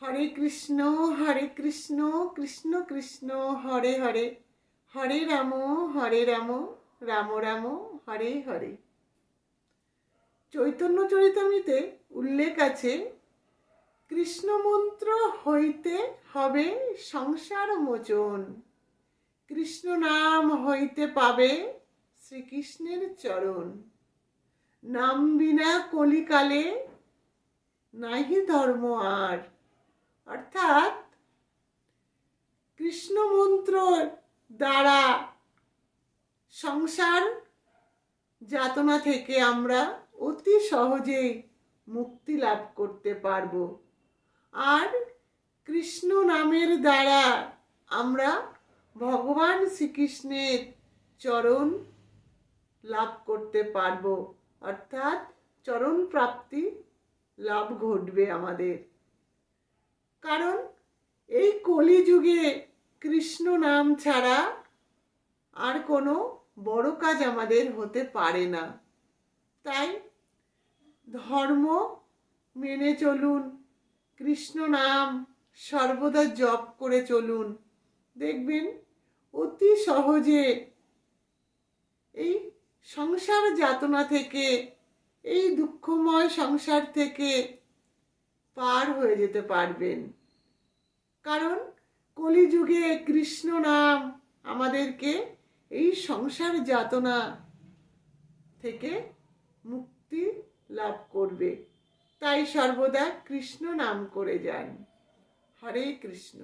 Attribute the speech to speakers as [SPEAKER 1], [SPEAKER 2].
[SPEAKER 1] হরে কৃষ্ণ কৃষ্ণ কৃষ্ণ হরে হরে, হরে রাম রাম রাম হরে হরে। চৈতন্য চরিতামৃতে উল্লেখ আছে, কৃষ্ণ মন্ত্র হইতে হবে সংসার মোচন, কৃষ্ণ নাম হইতে পাবে শ্রীকৃষ্ণের চরণ। নাম বিনা কলিকালে নাহি ধর্ম আর। অর্থাৎ কৃষ্ণ মন্ত্র দ্বারা সংসার যাতনা থেকে আমরা অতি সহজেই মুক্তি লাভ করতে পারব। আর কৃষ্ণ নামের দ্বারা আমরা ভগবান শ্রীকৃষ্ণের চরণ লাভ করতে পারব, অর্থাৎ চরণ প্রাপ্তি লাভ ঘটবে আমাদের। কারণ এই কলিযুগে কৃষ্ণ নাম ছাড়া আর কোনো বড় কাজ আমাদের হতে পারে না। তাই ধর্ম মেনে চলুন, কৃষ্ণ নাম সর্বদা জপ করে চলুন, দেখবেন অতি সহজে এই সংসার যাতনা থেকে, এই দুঃখময় সংসার থেকে পার হয়ে যেতে পারবেন। কারণ কলিযুগে কৃষ্ণ নাম আমাদেরকে এই সংসার যাতনা থেকে মুক্তি লাভ করবে। তাই সর্বদা কৃষ্ণ নাম করে যান। হরে কৃষ্ণ।